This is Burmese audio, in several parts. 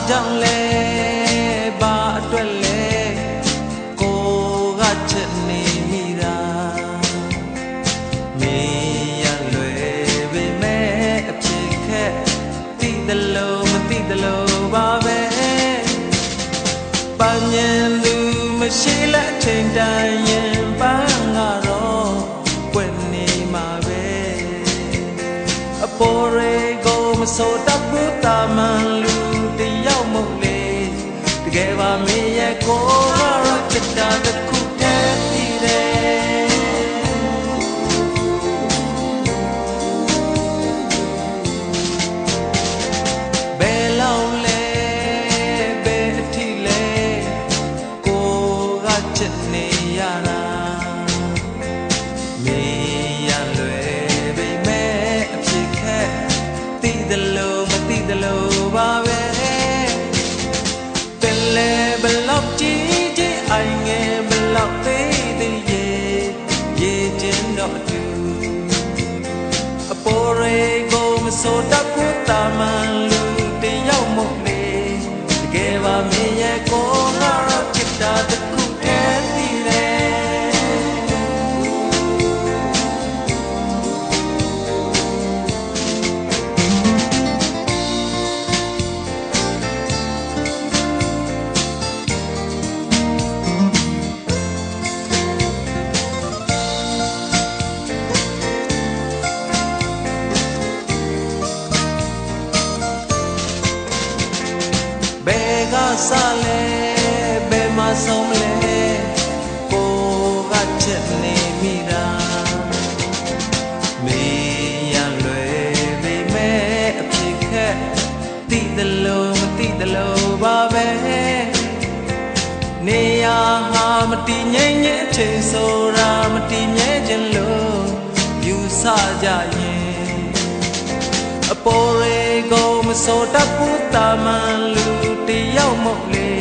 ကြောင့်လဲဘာအတွက်လဲကိုကချက်နေမိတာမေးရလွယ်ပေမဲ့အဖြစ်ခက်သိတယ်လို့မသိတယ်လို့ပါပဲပန်းညံသူမရှိလက်ချိန်တိုင်းရင်ပန်းကတော့ပွင့်နေမှာပဲအပေါ်ရေကိုမစိုးတတ်ဘူးတာမန်လူတယောက်မဟုတ်လေတကယ်ပါမင်းရဲ့ကိုကတော့ချစ်တာတစ်ခုတည်းသိတယ်ဘယ်လောက်လဲဘယ်အထိလဲကိုကချစ်နေရတာမေးရလွယ်ပေမဲ့အဖြစ်ခက်သိတယ်လို့မသိတယ်လို့ပါပဲเป็นလေဘလောက်ကြီးကြီးအိုင်ငယ်ဘလောက်သေးသေးရေချင်းတော့တူအပေါ်ရေကိုမစိုးတတ်ဘူးတာမန်လူတယောက်မဟုတ်လေတကယ်ပါမင်းရဲ့ကိုကတော့ချစ်တာတစ်ခုတည်းသိတယ်ဘယ်ကစလဲဘယ်မှာဆုံးလဲကိုကချက်နေမိတာမေးရလွယ်ပေမဲ့အဖြစ်ခက်သိတယ်လို့မသိတယ်လို့ပါပဲနေရဟာမတည်ငြိမ်ရဲ့အချိန်ဆိုတာမတည်မြဲခြင်းလို့ယူဆကြရင်အပေါ်ရေကိုမစိုးတတ်ဘူးတာမန်လူတယောက်မဟုတ်လေ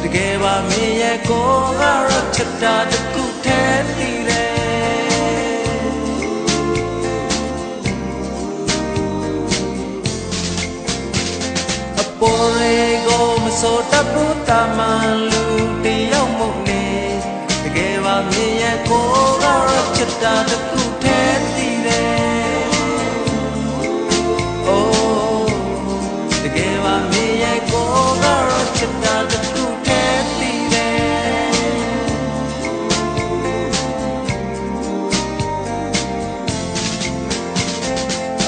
တကယ်ပါမင်းရဲ့ကိုကတော့ချစ်တာတစ်ခုတည်းသိတယ်အပေါ်ရေကိုမစိုးတတ်ဘူးတာမန်လူတယောက်မဟုတ်လေတကယ်ပါမင်းရဲ့ကိုကတော့ချစ်တာတစ်ခုတည်းသိတယ်တကယ်ပါမင်းရဲ့ကိုကတော့ချစ်တာတစ်ခုတည်းသိတယ်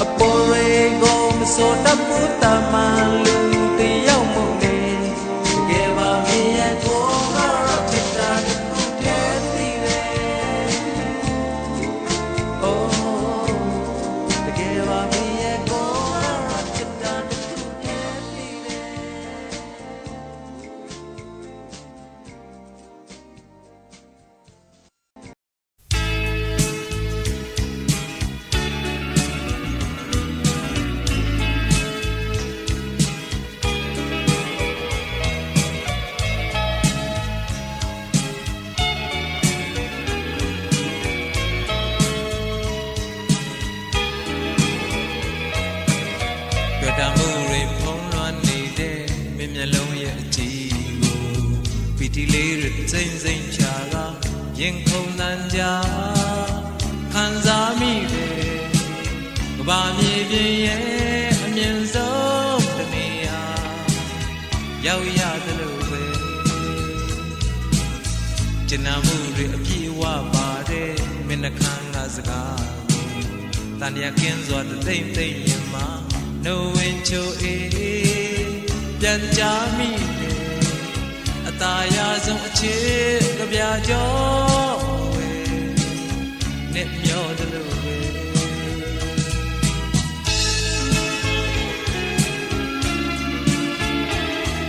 အပေါ်ရေကိုမစိုးတတ်ဘူးတာမန်လူတယောက်မဟုတ်လေတကယ်ပါမင်းရဲ့ကိုကတော့ချစ်တာတစ်ခုတည်းသိတယ်တကယ်ပါမင်းရဲ့ကိုကတော့ချစ်တာတစ်ခုတည်းသိတယ်တွေ့တာမှုတွေဖုံးလွှမ်းနေတဲ့မင်းမျက်လုံးရဲ့အကြည့်ကိုပီတီလေးတွေစိမ့်စိမ့်ချာကရင်ခုန်တန်ကြခံစားမိတယ်ကဘာမြေပြင်ရဲ့အမြင့်ဆုံးတနေရာရောက်ရတယ်လို့ပဲကျင်နာမှုတွေအပြည့်အဝပါတယ်မင်းနှခမ်းကစကားတန်ရကင်းစွာတိမ်တိမ်ရင်မှာno win cho eပြန်ကြမိတယ်အသာရဆုံးအချစ်ကပြာကြောဝဲနဲ့မျောတယ်လို့ပဲ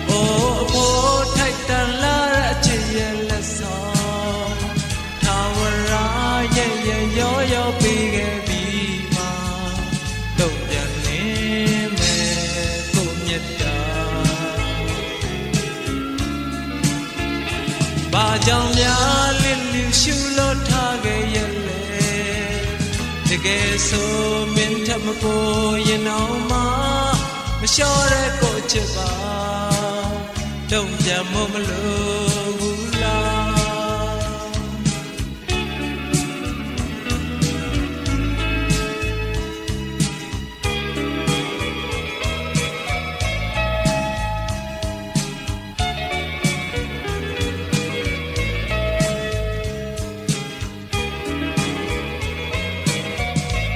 အိုးအဖို့ထိုက်တန်လာတဲ့အချစ်ရဲ့လက်ဆောင်ထာဝရရဲ့ရောရောပြီးခဲ့ပြီမှာတော့ပြန်နေဘာကြောင့်များလစ်လူရှုလို့ထားခဲ့ရလဲတကယ်ဆိုမင်းထမကိုရင်အောင်မမလျှော်တဲ့ကို ချစ်ပါတုံ့ပြန်မလို့ဘူးလား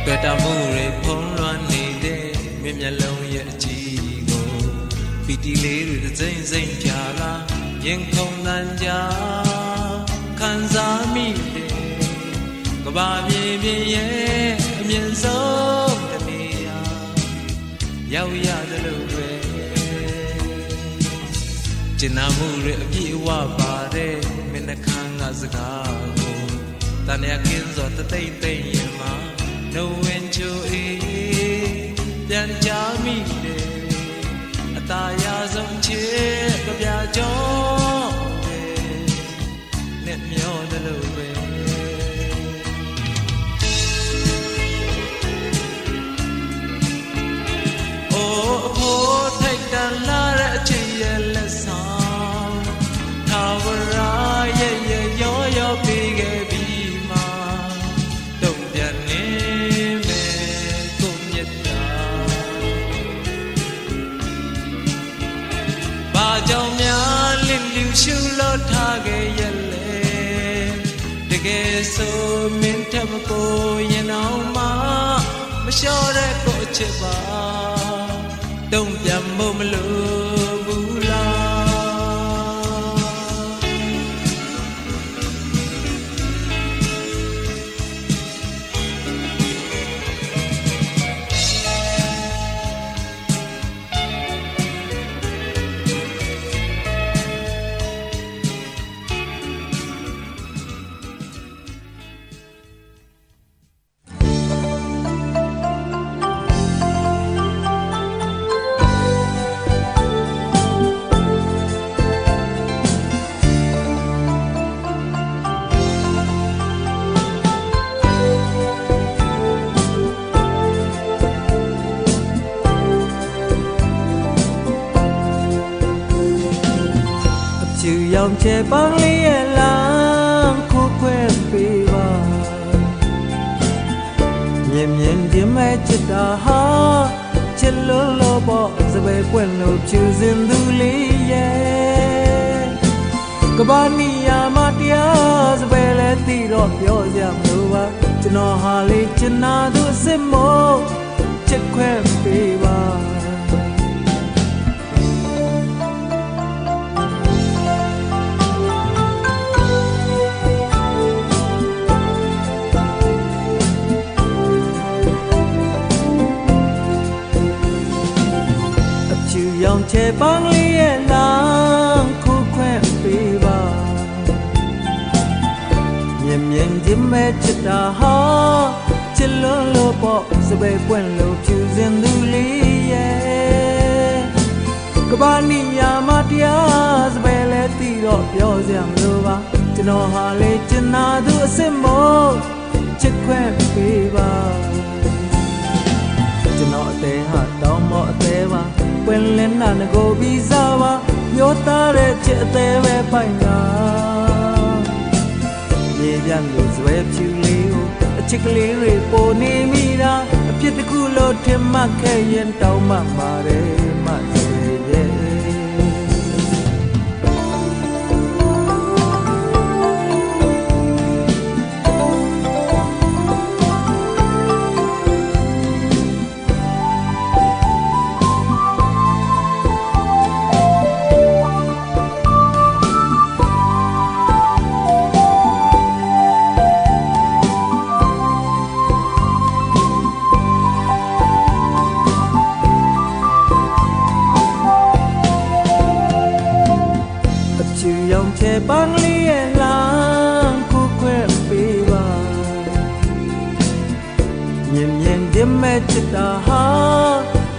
တွေ့တာမှုတွေဖုံးလွှမ်းနေတဲ့မျက်လုံးရဲ့အကြည့်ကိုပီတီလေးတွေစိမ့်စိမ့်ဖြာလာရင်ခုန်တန်ကြခံစားမိတယ်ကဘာမြေပြင်ရဲ့အမြင့်ဆုံးတနေရာရောက်ရတယ်လို့ပဲကျင်နာမှုတွေအပြည့်အဝပါတဲ့မင်းနှခမ်းကစကားကိုတန်ရကင်းစောတသိမ့်သိမ့်ရင်မှာနှုတ်ဝင်ချိုအေးပြန်ချမိတယ်အသာရဆုံးချစ်ကြပြကြောနဲ့မျောတယ်လို့ပဲအိုးအဖို့ထိုက်တန်လာတဲ့အချစ်ရဲ့လက်ဆောင်ထာဝရရဲ့ရောရောပေးခဲ့ပြီးမှတုံ့ပြန်နေကြောင့်များလင်းလူရှုလို့ထားခဲ့ရလေတကယ်ဆိုမင်းထမကိုရင်အောင်မမလျှော့တဲ့ကိုချစ်ပါတုံ့ပြန်ဖို့မလို့ဘူးရောင်ချေပန်းလေးရဲ့လမ်းခိုးခွဲပေးပါမြင်မြင်ဒီမဲ့ချစ်တာဟာချစ်လို့လို့ပေါ့စပယ်ပွင့်လို့ဖြူစင်သူလေးရဲ့ကဘာနီယာမတရားစပယ်လဲတီတော့ပြောစရာမလိုပါကျွန်တော်ဟာလေးချင်နာသူအစ်မို့ချစ်ခွဲပေးပါရောင်ချေပန်းလေးရဲ့လမ်းခိုးခွဲပေးပါမြင်မြင်ဒီမဲ့ချစ်တာဟာချစ်လို့လို့ပေါ့စပယ်ပွင့်လို့ဖြူစင်သူလေးရဲ့ကဘာနီယာမတရားစပယ်လဲတီတော့ပြောစရာမလိုပါကျွန်တော်ဟာလေချင်နာသူအစ်မို့ချစ်ခွဲပေးပါကျွန်တော်အသေးဟာတောင်းမော့အသေးပါပွင့်လင်းနာငကိုပြီးစားပါပြောသားတဲ့ချစ်အသေးပဲပိုင်တာမြေပြန်လို့ဇွဲဖြူလေးကိုအချစ်ကလေးတွေပိုနေမိတာအဖြစ်တစ်ခုလို့ထင်မှတ်ခဲ့ရင်တောင်းမှပါတယ်မစေရဲ့ပန်းလေးရဲ့လမ်းကိုခွဲပေးပါမြင်မြင်ဒီမဲ့ချစ်တာဟာ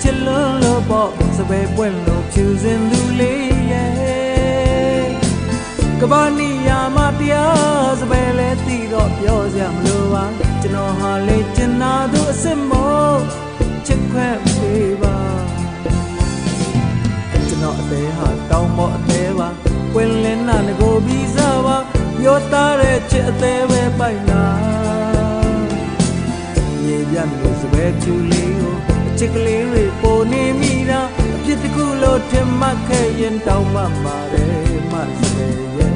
ချစ်လို့လို့ပေါ့စပယ်ပွင့်လို့ဖြူစင်သူလေးရဲ့ကဘာနီယာမတရားစပယ်လဲတီတော့ပြောစရာမလိုပါကျွန်တော်ဟာလေချင်နာသူအစ်မို့ချစ်ခွဲပေးပါ သေးဟာတောင်းပေါ်အသေးပါပွင့်လင်းနာငကိုပြီးစားပါပြောသားတဲ့ချစ်အသေးပဲပိုက်လာမြေပြတ်လို့စပယ်ချူလေးကိုအချစ်ကလေးတွေပိုနေမိတာအဖြစ်တစ်ခုလို့ထင်မှတ်ခဲ့ရင်တောင်းမှပါတယ်မစဲရဲ့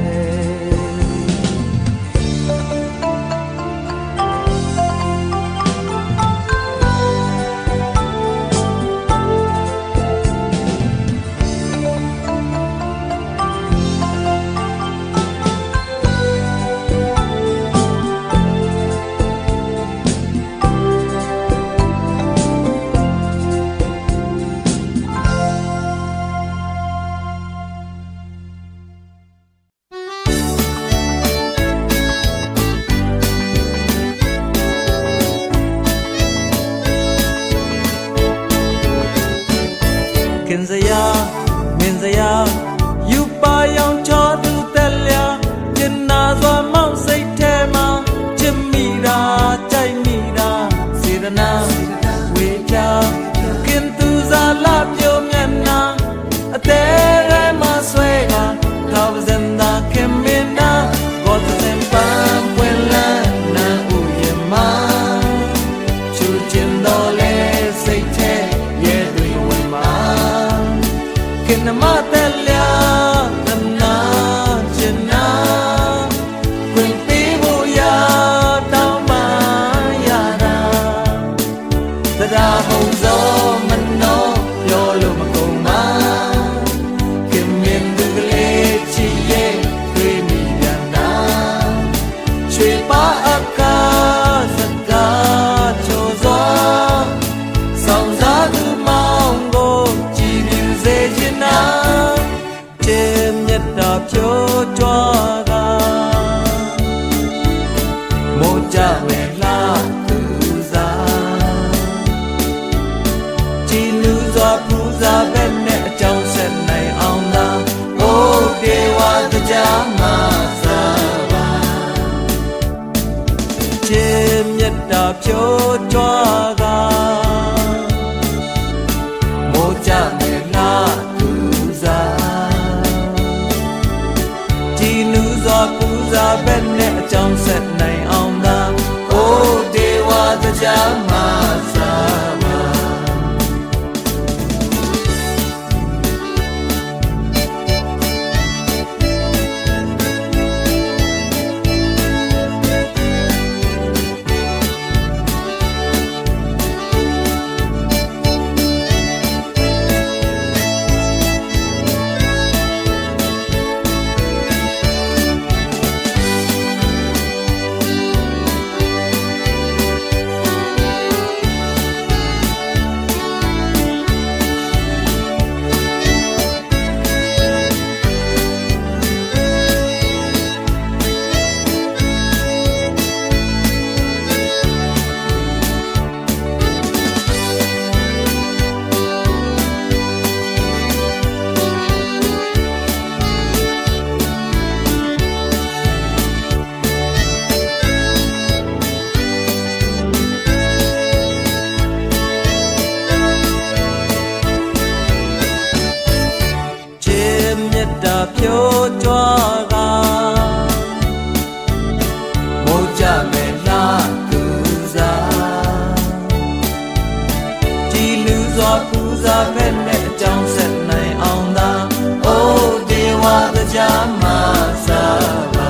ခင်စရာမင်းစရာယူပါရောင်ချောသူတက်လျာကျင်နာစွာမောက်စိတ်ထဲမှာချစ်မိတာကြိုက်မိတာစေတနာဝေချာခင်သူစားလာပြောမျက်နှာအသေးရဲမှာဆွဲကထောက်စင်သာခင်မင်းနာဘောတစင်ပန်းပွင့်လန်းနာဥယမချူချင်တော်လဲစိတ်ထဲရဲ့တွေဝင်မှာခင်မတဲ့လျာတနာချင်နာခွင့်ပေးဖို့ရတောင်းမှရတာတရားဟုတ်သောမနောပြောလို့မကုန်ပါခင်မင်းသူကလေးချစ်ရဲ့တွေ့မိပြန်တာရွှေပါအကားစကားချိုစွာဆောင်စားသူမောင်ကိုကြည်ပြူစေချင်တာချစ်မြတ်တာဖြိုးကြွားကမို့ကြမယ်လားသူစားကြည်လူစွာပူဇာပဲနဲ့အကြောင်းဆက်နိုင်အောင်သာဘိုးပြေဝတရားမှာစားပါချစ်မြတ်တာဖြိုးကြွားကမို့ကြမယ်လားသူစားကြည်လူစွာပူဇာပဲနဲ့အကြောင်းဆက်နိုင်အောင်သာဘိုးပြေဝတရားမှာစားပါဖြိုးကြွားကမို့ကြမယ်လားသူစားကြည်လူစွာပူဇာပဲနဲ့အကြောင်းဆက်နိုင်အောင်သာအိုးဒေဝတရားမှာစားပါ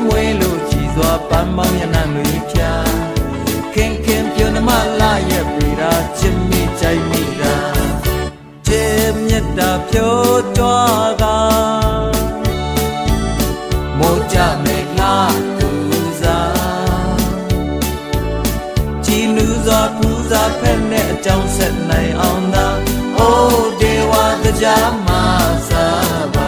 မွေးလို့ကြည်စွာပန်းမောင်းရနံတွေဖြာခင်ခင်ပြုံးနမလာရဲ့ပြေတာချစ်မိကြိုက်မိတာချစ်မြတ်တာဖြိုးကြွားကမိုးကြမေလားသူစားကြည်နူးစွာပူဇာဖက်နဲ့အကြောင်းဆက်နိုင်အောင်သာအိုးဒေဝတရားမစားပါ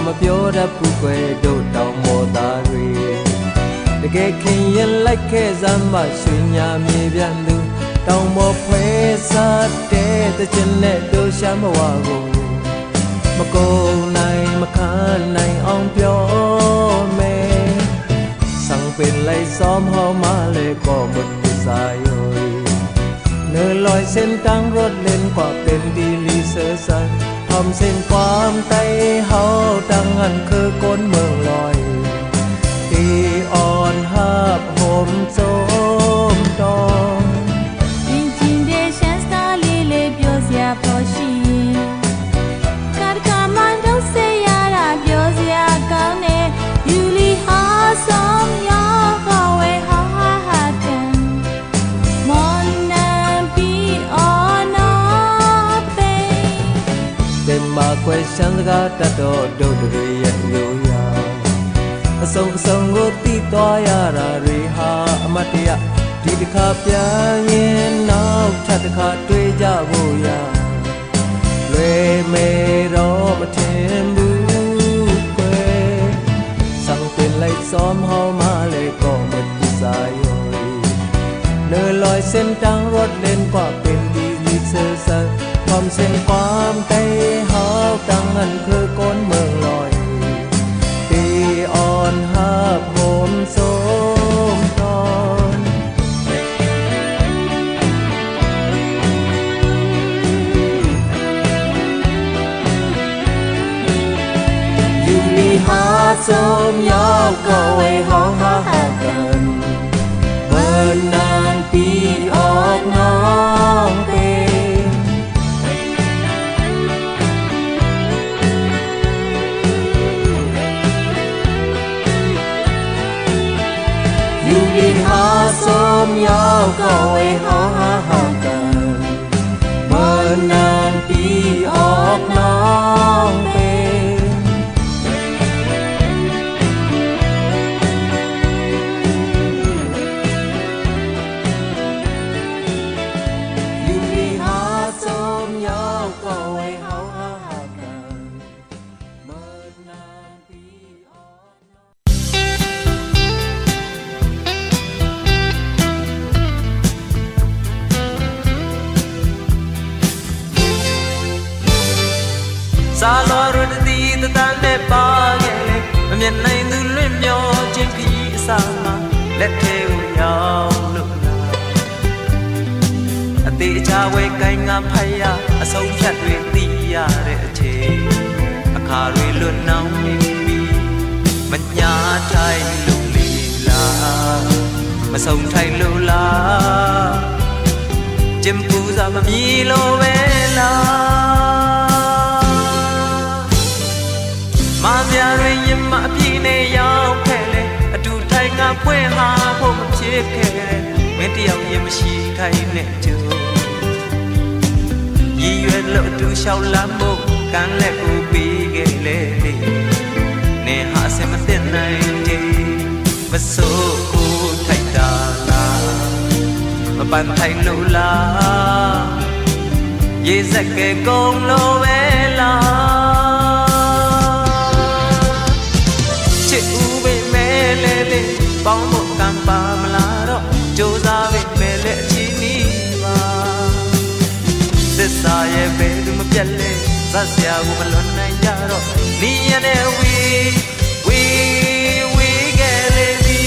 မပြောတတ်ဘူးကွယ်တို့တောင်မော်သားတွေတကယ်ခင်ရင်လိုက်ခဲ့စမ်းမရွှေညာမြေပြန်သူတောင်မော်ဖွဲစားတဲ့တချင်နဲ့တို့ရှာမဝကိုမကုန်နိုင်မခန်းနိုင်အောင်ပြောမယ်ဆောင်ပင်လိုက်ซ้อมဟောင်းမလဲก็หมดสายโอยเนื้อลอยเส้นตั้งรถเล่นกว่าเป็นดีลีเสือสันทำเส้นความไตเฮาดังอันคือก้นเมืองลอยตีอ่อนหาบห่มโจมตองจริงๆเดชันสตาลีเลเปียวเสียพอชีการกามันต้องเสียราเปียวเสียก้าวเนยูลีหาสองยาเขาไว้หากันมอนนันปีอ่อนอเป็นมาเควชันสกาตัดดอดดเรียนโยยาส่งส่งโอติตัวยารารีหาอมตะดีตขาเปียเย็นนาวชัดขาด้วยจาโบยาเลเมรอมาเทมบูเกสั่งเป็นไล่ซ้อมเฮามาเลยก็หมดสายโอยเนื้อลอยเส้นทางรถเล่นกว่าเป็นดีลิเซอร์สันความเส้นความไตเฮาดังอันคือก้นเมืองลอยตีอ่อนหาบโหมโสมตอนอยู่มีหาโสมยาวก็ไว้เฮาหากันเบิร์นนานปีออกน้องเป็นอยู่ดีหาสมยาวก็ไว้หากันเมื่อนานปีออกน้องเป็นอยู่ดีหาสมยาวก็ไว้หากันเมื่อนานปีออกน้องซาลอรุดตีตะตาเล็บปาเกเลมเมียนในดูเล่มยอจิ้มขยี้สามาเล็บเทวยาวลุลาอติชาเวไกงามพยาอสงชัดเวตียาเรเชอาคาเรลุนน้องมิบีมัญญาไทยลุลีลามาส่งไทยลุลาจิ้มปูซามามีโลเวลามาเบียร์ยิมมาพี่ในยาวแค่เลยดูไทยงามเพื่อหาผมเชื่อแค่ไม่เดียวยิมชีไทยเนี่ยจูยี่เวลดูชาวลำบุกกันและกูปีเกเลเนหาเสมาเต้นในดีมาสู้กูไทยดาลามาปั่นไทยลูลายี่สักเกกงโลเวลาပေါင်းဖို့ကံပါမလားတော့ကြိုးစားပဲပဲလေ တ်စရာကိုမလွန်နိုင်ကြတော့နီးရတဲ့ဝီခဲ့လေပြီ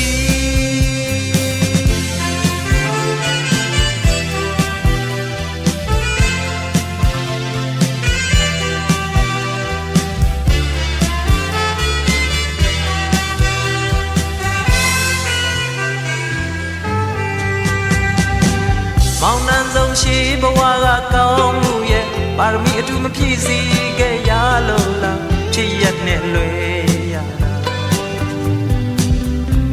မောင်နှံဆုံးရှိဘဝကကောင်းမှုရဲ့ပါရမီအထူးမပြည့်စည်ခဲ့ရလို့လားချစ်ရက်နဲ့လွယ်ရတာ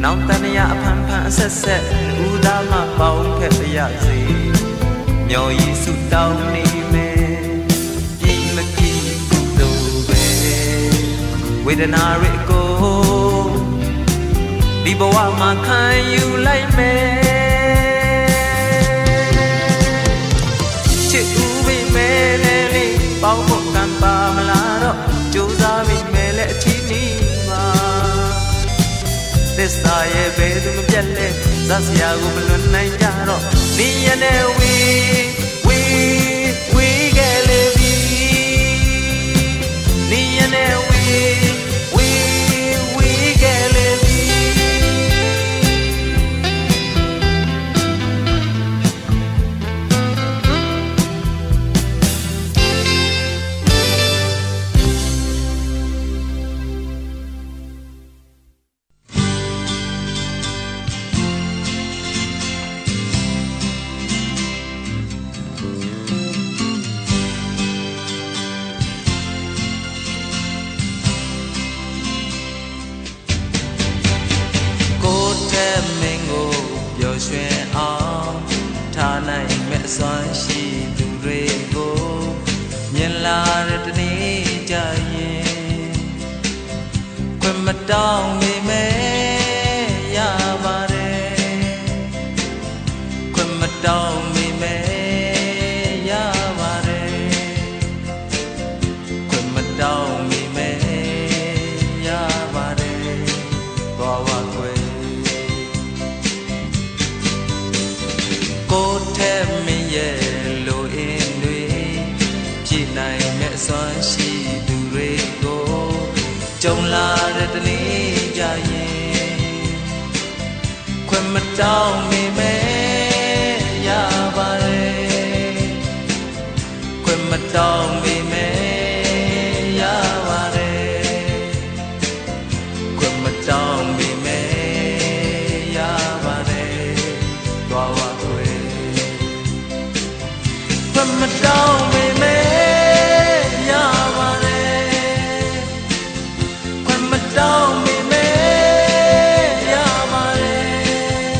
နောက်တန်ရအဖန်ဖန်အဆက်ဆက်ဦးသားမှပေါင်းခဲ့ပါရစေမျော်ရည်စုတောင်းနေမယ်ပြီးမကြည့်လို့ပဲဝေဒနာတွေကိုဒီဘဝမှာခံယူလိုက်မယ်ပေါင်းဖို့ကံပါမလားတော့ကြိုးစားပြီးမယ်လေအချီးနီးမှာသစ္စာရဲ့ဘယ်သူမပြတ်လဲဇာတ်စရာကိုမလွန်နိုင်ကြတော့နီးရတဲ့ဝီခဲ့လေပြီနီးရတဲ့ဝီခဲ့လေပြီရွှင်အောင်ထားနိုင်မဲ့စွမ်းရှိသူတွေကိုမြင်လာတဲ့တနေ့ကြရင်ခွင့်မတောင်းမိမဲ့ရပါတယ်ခွင့်မတောင်းမိမဲ့ရပါတယ်ခွင့်မတောင်းမိမဲ့ရပါတယ်သွားပါခွေကိုယ်ထဲမင်းရဲ့လိုအင်းတွေပြည့်နိုင်မဲ့စွမ်းရှိသူတွေကိုကြုံလာတဲ့တနေ့ကြရင်ခွင့်မတောင်းမိမဲ့ရပါတယ်ခွင့်မတောင်းမိမဲ့ရပါတယ်ခွင့်မတောင်းမိမဲ့ရပါတယ်သွားပါခွေခွင့်မတောင်းမိမဲ့ရပါတယ်ခွင့်မတောင်းမိမဲ့ရပါတယ်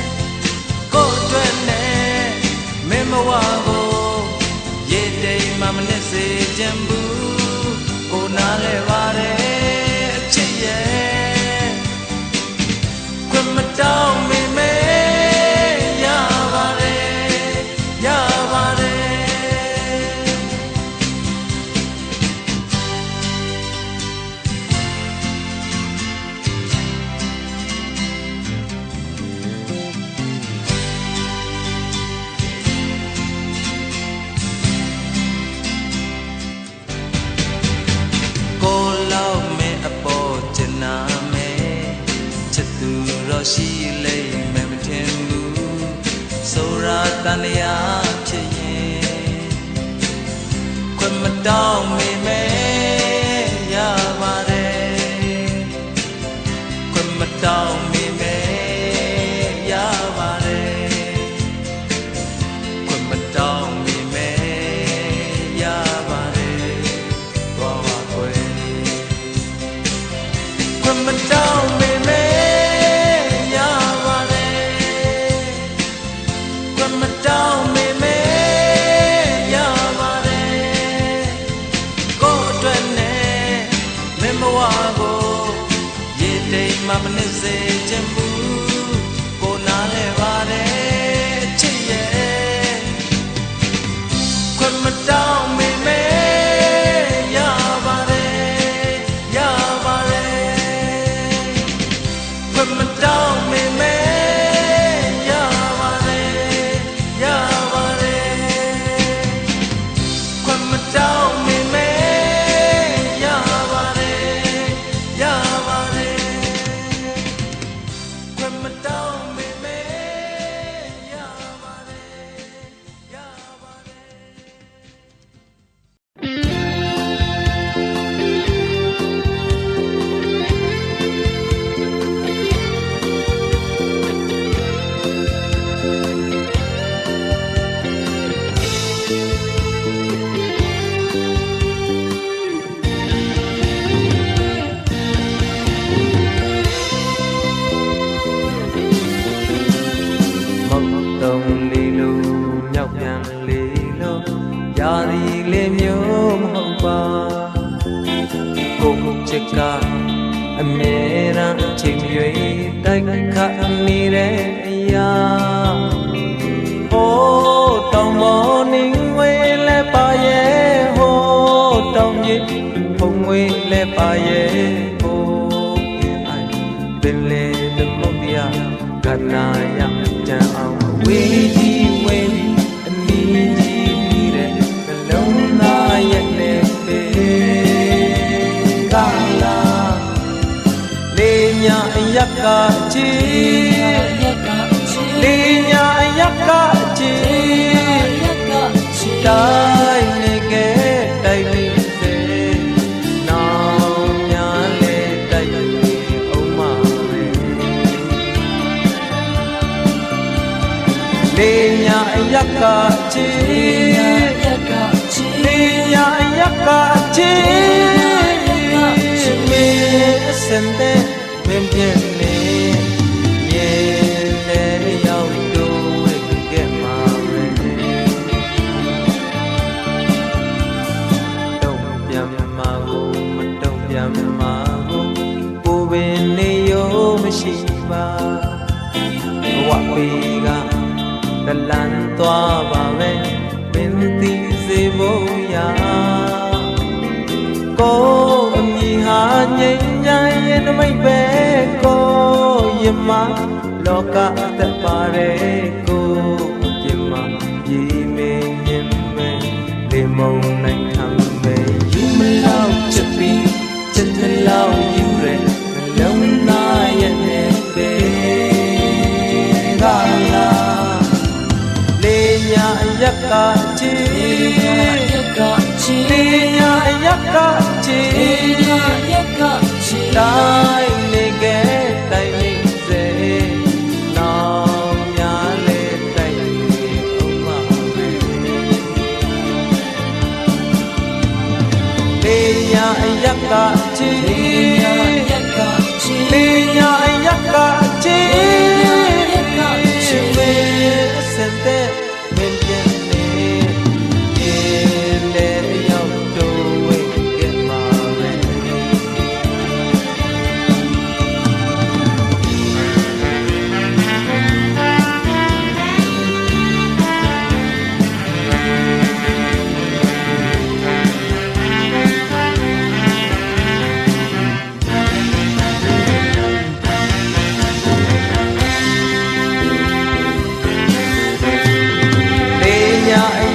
ကိုယ်အတွက်နဲ့မင်းမဝကိုရေတိမ်မှမနစ်စေခြင်းဘူးကိုနားလဲပါတယ်အချစ်ရဲ့ခွင့်မတောင်းမိမဲ့ရပါတယ်ရပါတယ်ကိုလောက်မင်းအပေါ်ကျနာမယ်ချစ်သူတော့ရှိလိမ့်မယ်မထင်ဘူးဆိုရတန်လျာဖြစ်ရင်ခွင့်မတောင်းမိမဲ့ရပါတယ်ခွင့်မတောင်းမိမဲ့ရပါတယ်ခွင့်မတောင်းမိမဲ့ရပါတယ်သွားပါခွေခွင့်မတောင်းမိမဲ့ရပါတယ်ခွင့်မတောင်းမိမဲ့ရပါတယ်ကိုယ်အတွက်နဲ့မင်းဘဝကိုရေတိမ်မှမနစ်စေခြင်းဘူးကိုနားလဲပါတယ်အချစ်ရဲ့ခွင့်မတောင်းမိမဲ့ရပါတယ်ရပါတယ်ခွင့်မတောင်းမိမဲ့ရပါတယ်ရပါတယ်ခွင့်မတောင်းမိမဲ့ စ်ကအမြဲတမ်းအချိန်ရွေးတိုက်ခတ်နေတဲ့အရာဟိုးတောင်ပေါ်နေဝဲလဲပါရဲ့ဟိုးတောင်ကြီးဖုံဝဲလဲပါရဲ့ဟိုးအိုင်ပင်လေသမုတ်တရားကနာရကြံအောင်ဝေးကြီးဝေးပြီးအနည်းကြီးနေတဲ့နှလုံးသားရဲ့နဲ့ပေကလာလေညာအယက်ကချီလေညာအယက်ကချီတိုင်းနေခဲ့တိုင်းနေစေနောင်များလေတိုက်နေအောင်မပဲလေညာအယက်ကချီလေညာအယက်ကချီမေစံတဲ့မင်းပြင်းနေရင်လည်းရောက်တော့ခဲ့မှာပဲတုံ့ပြန်မှာကိုမတုံ့ပြန်မှာကိုကိုပင်နေရောမရှိပါဘဝပေကတလန်သွားပါပဲပင်သိစေဖို့ရာကိုအမြင်ဟာငြိမ်းချမ်းရဲ့နမိတ်ပဲကိုရမလောကသက်ပါရဲ့ကိုပြမပြေမေမြင်မဲလေမုံနိုင်ခံမဲယူမလောက်ချစ်ပြီးချစ်တယ်လောက်ယူရဲနှလုံးသားရဲ့နဲ့ပဲကလာလေညာအယက်ကချီလေညာအယက်ကချီတိုင်းနေခဲ့တိုင်းနေစေနောင်များလေတိုက်နေအောင်မပဲလေညာအယက်ကချီလေညာအယက်ကချီမေစံတဲ့မင်းပြင်းနေရင်လေရောက်တော့ဝေခဲ့မှာပဲ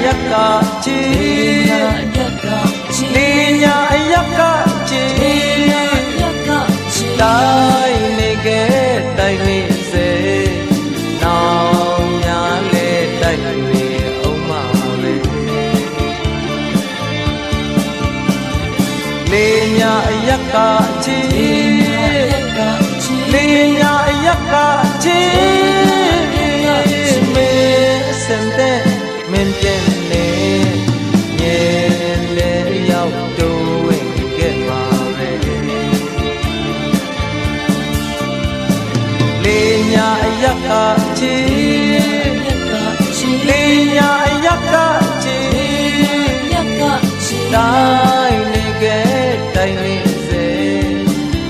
ယက်ကချီလေညာအယက်ကချီတိုင်းနေခဲ့တိုင်းနေစေနောင်များလေတိုက်နေအောင်မပဲလေညာအယက်ကချီလေညာအယက်ကချီမေစံတဲ့မင်းပြင်းနေရင်လည်းရောက်တော့ဝင်ခဲ့မှာပဲလေညာအယက်ကချီလေညာအယက်ကချီတိုင်းနေခဲ့တိုင်းနေစေ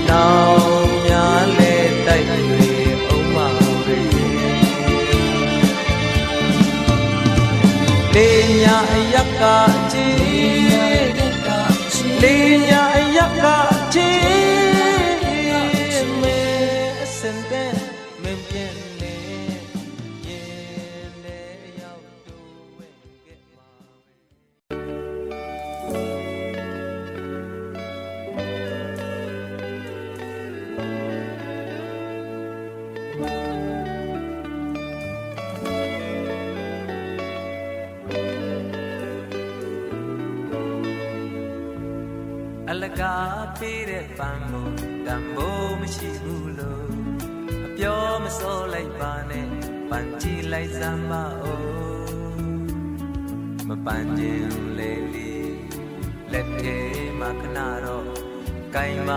နောင်များလေတိုက်နေအောင်မပဲလေညာအယက်ကချီလေညာအယက်ကချီမေစံတဲ့မင်းပြင်းနေရင်လည်းရောက်တော့ဝင်ခဲ့မှာအလကားပေးတဲ့ပန်းကိုတန်ဖိုးမရှိဘူးလို့အပြောမစောလိုက်ပါနဲ့ပန်းကြည့်လိုက်စမ်းပါဦးမပန်းခြင်းလေလေလက်ထဲမှာခဏတော့ကိုင်မ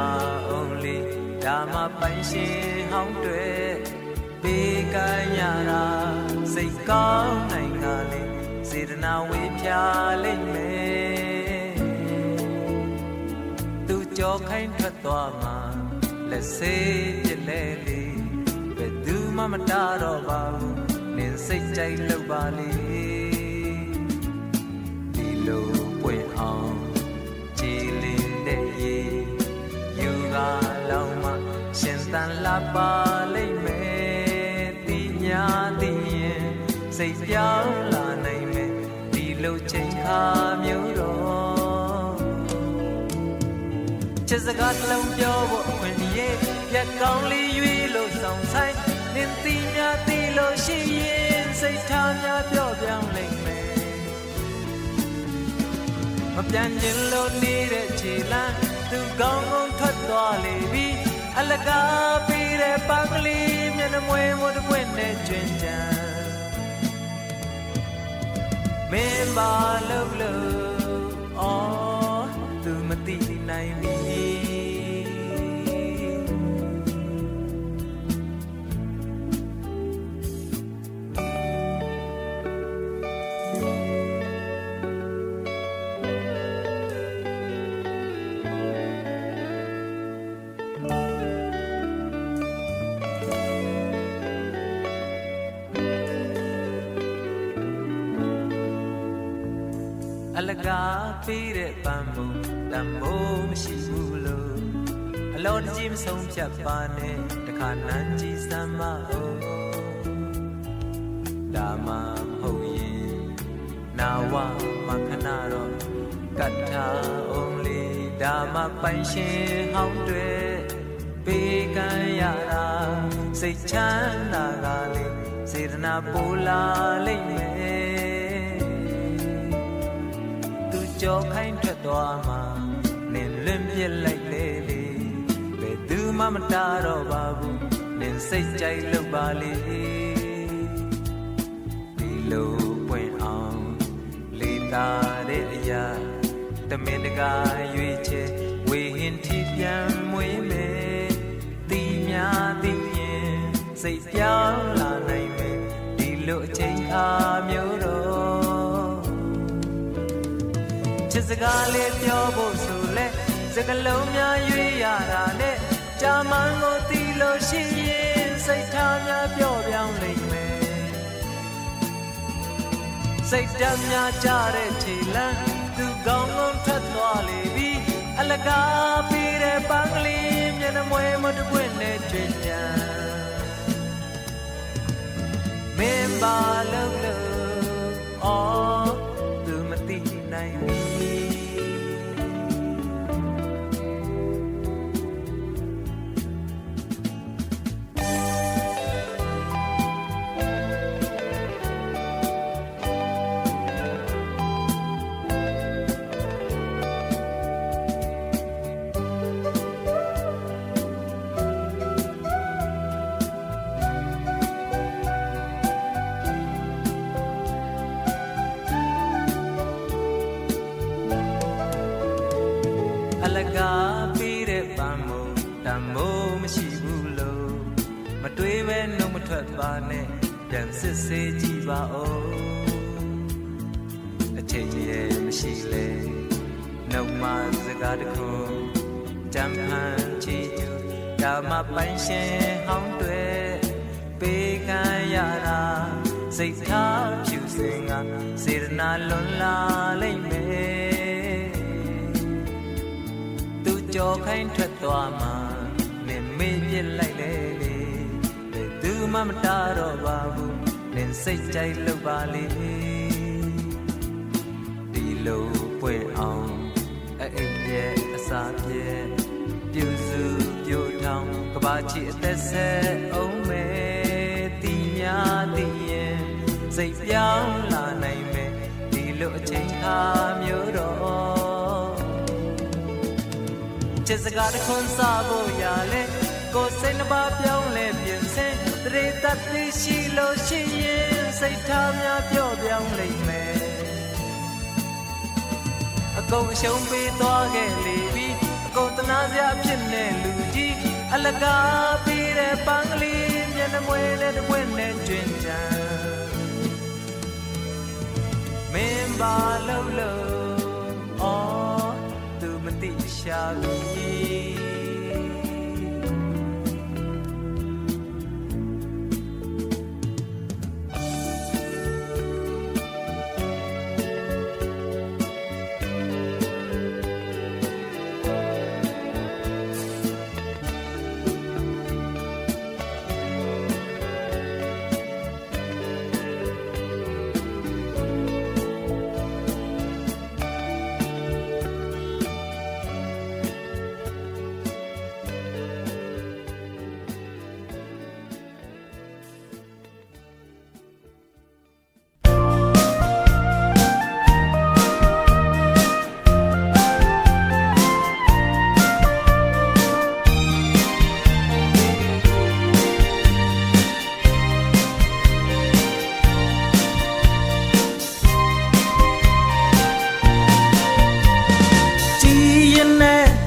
အောင်လေဒါမှပိုင်ရှင်ဟောင်းတွေပေးကမ်းရတာစိတ်ကောင်းနိုင်ကလေးစေတနာဝေဖြာလိမ့်မယ်သူ ကြောခိုင်းထွက်သွားမှာလက်စေးပြက်လဲလေဘယ်သူမှမတားတော့ပါဘူးနင်စိတ်ကြိုက်လို့ပါလေဒီလိုပွင့်အောင်ကြည်လင်တဲ့ရေယူကားလောင်မှရှင်သန်လာပါလိမ့်မယ်ဒီညာသိရင်စိတ်ပြောင်းလာနိုင်မယ်ဒီလိုချိန်ခါမျိုးတော့ချစ်စကားတစ်လုံးပြောဖို့အခွင့်အရေးပြက်ကောင်းလေးရွေးလို့ဆောင်ဆိုင်နင်သိများသိလို့ရှိရင်စိတ်ထားများပြော့ပြောင်းလိမ့်မယ်မပြန်ခြင်းလို့နေတဲ့ခြေလမ်းသူကောင်းကောင်းထွက်သွားလေပြီအလကားပြီးတဲ့ပန်းကလေးမျက်နှာမွေးမတပွင့်နဲ့ကျွင်ကြံမင်းပါလို့အော်သူမသိနိုင်ပြီအလကားပေးတဲ့ပန်းပုံတန်ဖိုးမရှိဘူးလို့အလောတကြီးမဆုံးဖြတ်ပါနဲ့တခါနန်းကြီးစမ်းမဟုတ်ဒါမှမဟုတ်ရင်နာဝမခဏတော့ကတ်ထားအောင်လေဒါမှပိုင်ရှင်ဟောင်းတွေပေးကမ်းရတာစိတ်ချမ်းသာကလေးစေတနာပိုလာလိမ့်မယ်ကြောခိုင်းထွက်သွားမှာနင်လွင်ပြစ်လိုက်လေလေဘယ်သူမှမတားတော့ပါဘူးနင်စိတ်ကြိုက်လို့ပါလေဒီလိုပွင့်အောင်လေးတာတဲ့အရာတမင်တကာရွေးချယ်ဝေဟင်ထိပြန်မွေးမယ်တီများသိရင်စိတ်ပြောင်းလာနိုင်မယ်ဒီလိုအချိန်ခါမျိုးတော့ချစ်စကားလေးပြောဖို့ဆိုလဲစကားလုံးများရွေးရတာနဲ့ကြာမှန်ကိုသိလို့ရှိရင်စိတ်ထားများပြော့ပြောင်းလိမ့်မယ်စိတ်ဓာတ်များကြတဲ့ခြေလမ်းသူကောင်းကောင်းထွက်သွားလေပြီအလကားပြီးတဲ့ပန်းကလေးမျက်နှာမွေးမတပွင့်နဲ့တွေ့ကြမင်းပါလို့အော်သူမသိနိုင်ဘူးအလကားပြီးတဲ့ပန်းမို့တန်မိုးမရှိဘူးလို့မတွေးပဲနှုတ်မထွက်ပါနဲ့ပြန်စစ်ဆေးကြည့်ပါဦးအချိန်ရဲ့မရှိလေနှုတ်မစကားတခုကြမ်းဟန်ချီကျူဒါမှပိုင်ရှင်ဟောင်းတွေပေးကမ်းရတာစိတ်ထားဖြူစင်ကစေတနာလွန်လာလိမ့်မယ်ကြောခိုင်းထွက်သွားမှာနင်မေ့ပြစ်လိုက်လေလေဘယ်သူမှမတားတော့ပါဘူးနင်စိတ်ကြိုက်လို့ပါလေဒီလိုပွင့်အောင်အိမ်ရဲ့အစာပြည့်ပြူစုပြိုထောင်ကဘာချီအသက်ဆက်အောင်မယ်တီများသိရင်စိတ်ပြောင်းလာနိုင်မယ်ဒီလိုအချိန်ခါမျိုးတော့ချစ်စကားတစ်ခွန်းစားဖို့ရလဲကိုယ်စိတ်နှပါပြောင်းလဲပြင်ဆင်တရေတတ်သိရှိလို့ရှိရင်စိတ်ထားများပြော့ပြောင်းလိမ့်မယ်အကုန်အရှုံးပေးသွားခဲ့လေပြီအကုန်တနာစရာဖြစ်နေလူကြီးအလကားပြီးတဲ့ပန်းကလေးမျက်နှာမွေးနဲ့တပွင့်နဲ့ကျွင်ကြံမင်းပါလို့အော်သူမသိ ရှာပြီ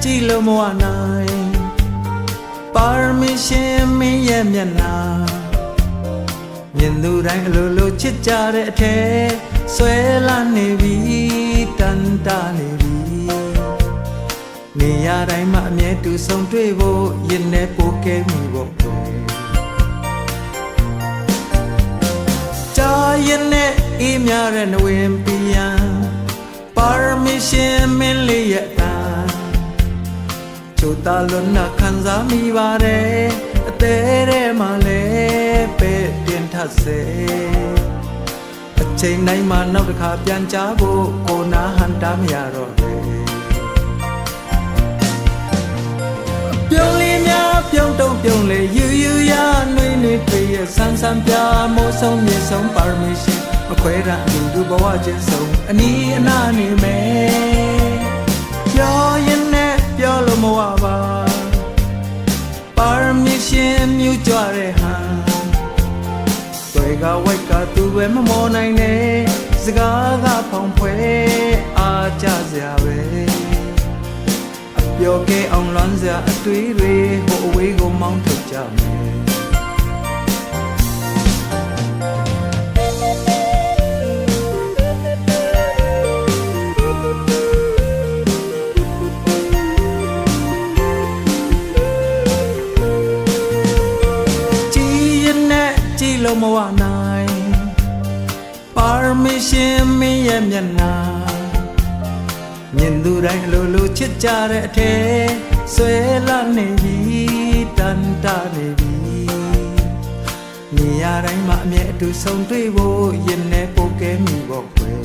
ကြည်လို့မဝနိုင်ပါရမီရှင်မင်းရဲ့မျက်နှာမြင်သူတိုင်းအလိုလိုချစ်ကြတဲ့အထက်ဆွဲလာနေပြီတန်တာနေပြီနေရာတိုင်းမှာအမြဲတူဆုံတွေ့ဖို့ရင်ထဲပိုကဲမိဖို့ကြာရင်နဲ့အေးမြတဲ့နဝင်ပီယံပါရမီရှင်မင်းလေးရဲ့ချိုတာလွန်နာခံစားမိပါတယ်အသေးထဲမှာလည်းပဲတင်ထပ်စေအချိန်တိုင်းမှာနောက်တစ်ခါပြန်ချဖို့ကိုနာဟန်တာမရတော့ဘူးပြုံးလေးများပြုံးတုံးပြုံးလေယူယူရနှွေးနှွေးတွေ့ရဆန်းဆန်းပြမိုးဆုံးမြေဆုံးပါရမီရှင်မခွဲရအတူတူဘဝချင်းဆုံးအနီးအနားနေမယ်ပြောရင်နဲ့ပြောလို့မဝပါပါရမီရှင်မြူကြွတဲ့ဟန်တွေကဝိုက်ကသူပဲမမောနိုင်နဲ့စကားကဖောင်ဖွဲအားကြစရာပဲအပြောကဲအောင်လွမ်းစရာအတွေးတွေဟိုအဝေးကိုမောင်းထုတ်ကြမယ်လို့မဝနိုင်ပါရမီရှင်မင်းရဲ့မျက်နှာမြင်သူတိုင်းအလိုလိုချစ်ကြတဲ့အထက်ဆွဲလာနေပြီတန်တာနေပြီနေရာတိုင်းမှာအမြဲအတူဆုံတွေ့ဖို့ရင်ထဲပိုကဲမိဖို့ကွယ်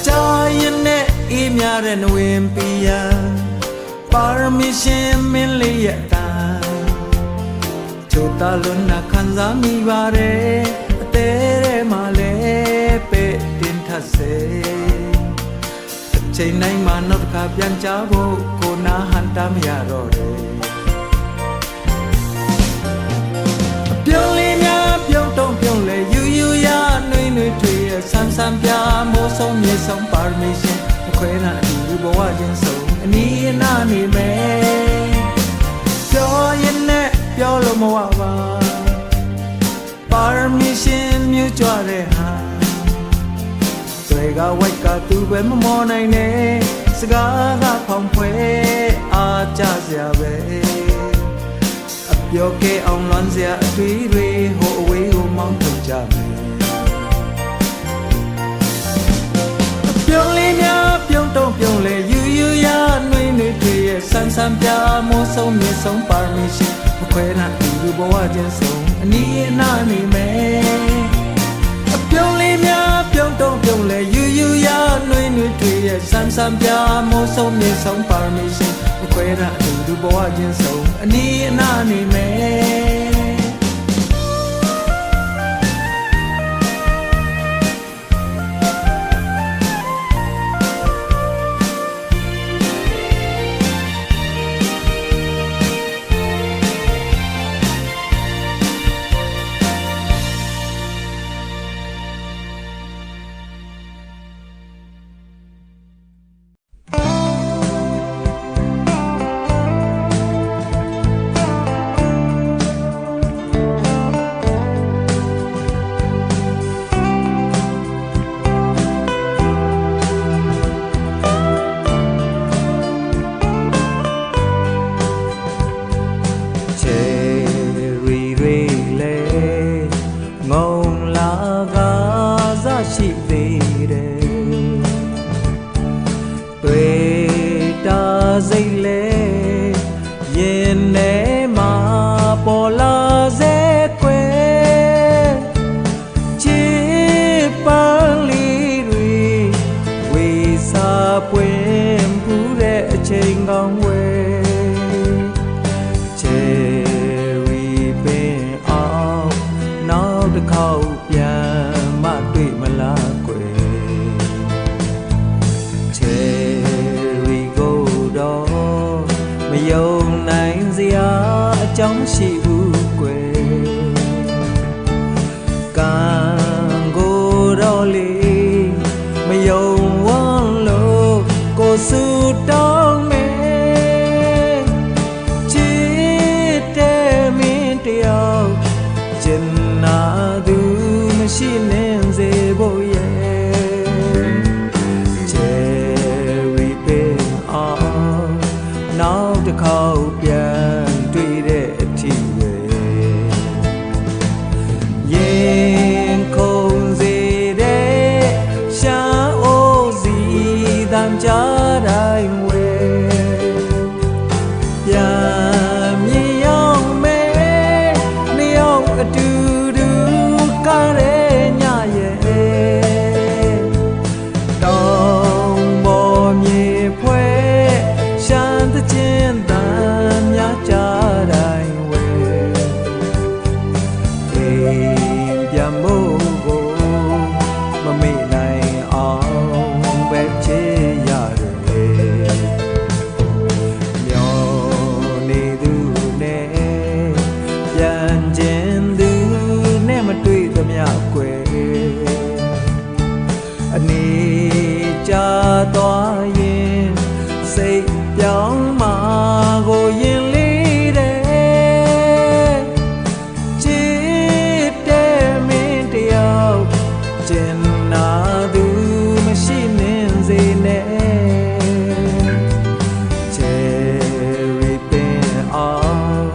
ကြာရင်နဲ့အေးမြတဲ့နဝင်ပီယံပါရမီရှင်မင်းလေးရဲ့ချိုတာလွန်နာခံစားမိပါတယ်အသေးထဲမှာလည်းပဲတင်ထပ်စေအချိန်တိုင်းမှာနောက်တစ်ခါပြန်ချဖို့ကိုနာဟန်တာမရတော့တယ်ပြုံးလေးများပြုံးတုံးပြုံးလေယူယူရနှွေးနှွေးတွေ့ရဆန်းဆန်းပြမိုးဆုံးမြေဆုံးပါရမီရှင်မခွဲရအတူတူဘဝချင်းဆုံးအနီးအနားနေမယ်ပြောရင်နဲ့ပြောလို့မဝပါပါရမီရှင်မြူကြွတဲ့ဟာတွေကဝိုက်ကသူပဲမမောနိုင်နဲ့စကားကဖောင်ဖွဲအားကြစရာပဲအပြောကဲအောင်လွမ်းစရာအတွေးတွေဟိုအဝေးကိုမောင်းထုတ်ကြမယ်ပြုံးလေးများပြုံးတုံးပြုံးလေယူယူရနှွေးနှွေးတွေ့ရဆန်းဆန်းပြမိုးဆုံးမြေဆုံးပါရမီရှင်မခွဲရအတူတူဘဝချင်းဆုံးအနီးအနားနေမယ်အပြုံးလေးများပြုံးတုံးပြုံးလေယူယူရနှွေးနှွေးတွေ့ရဆန်းဆန်းပြမိုးဆုံးမြေဆုံးပါရမီရှင်မခွဲရအတူတူဘဝချင်းဆုံးအနီးအနားနေမယ် ကောင်းဝဲချယ်ရီပင်အောင်နောက်တစ်ခေါက်ပြန်မတွေ့မလားကွယ်ချယ်ရီကိုတော့မယုံနိုင်စရာအကြောင်းမရှိဘူးကွယ်ကံကိုတော့လေမယုံဝမ်းလို့ကိုစုတောင်းမယ်ချစ်တဲ့မင်းတယောက်ကျင်နာသူမရှိနေစေဖို့ရဲ့ချယ်ရီပင်အောင်နောက်တစ်ခေါက်ပြန်တွေ့တဲ့အထိပဲရင်ခုန်စေတဲ့ရှာအိုးစီတမ်းကြတိုင်းဝဲပြန်မြင်ရောက်မယ်နှစ်ယောက်အတူတူကားတဲ့ညရဲ့တောင်ပေါ်မြေဖွဲ့ရှမ်းသချင်းတန်များကြတိုင်းဝဲအိမ်ပြန်မို့ကိုမမေ့နိုင်အောင်ပဲချေရတယ်မျောနေသူနဲ့ပြန်ခြင်းသူနဲ့မတွေ့သမျှကွယ်အနေကြသွားရင်စိတ်ပြောင်းမှာကိုရင်လေးတဲ့ချစ်တဲ့မင်းတယောက်ကျင်နာသူမရှိနေစေနဲ့ချယ်ရီပင်အောင်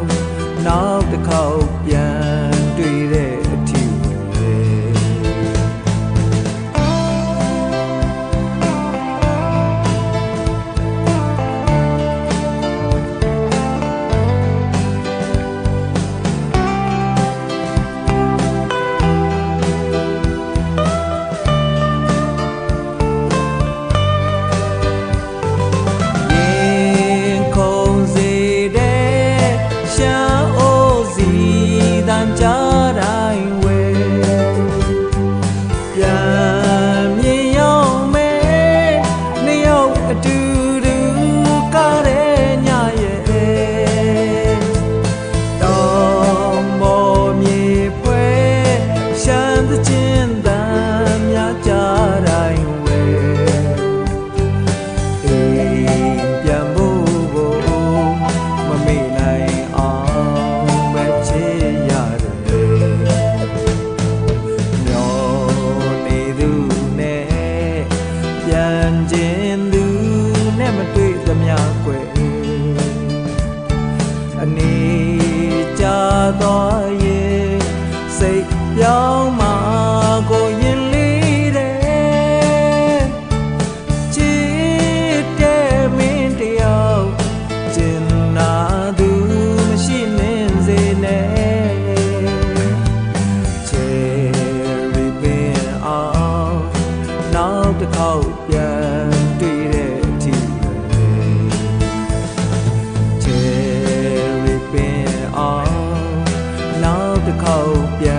နောက်တစ်ခေါက်ပြန်တွေ့တဲ့အထိပဲရင်ခုန်စေတဲ့ရှာအိုးစီတမ်းကြတိုင်းဝဲပြန်မြင်ရောက်မယ်နှစ်ယောက်အတူတူကားတဲ့ညရဲ့တောင်ပေါ်မြေဖွဲ့ရှမ်းသချင်းတန်များကြတိုင်းဝဲအိမ်ပြန်ဖို့ကိုမမေ့နိုင်အောင်ပဲချေရတယ်မျောနေသူနဲ့ပြန်ခြင်းသူနဲ့မတွေ့သမျှကွယ်အနေကြသွားရင်စိတ်ပြောင်းမှာကိုရင်လေးတဲ့ချစ်တဲ့မင်းတယောက်ကျင်နာသူမရှိနေစေနဲ့ချယ်ရီပင်အောင်နောက်တစ်ခေါက်ပြန်တွေ့တဲ့အထိပဲချယ်ရီပင်အောင်နောက်တစ်ခေါက်ပြန်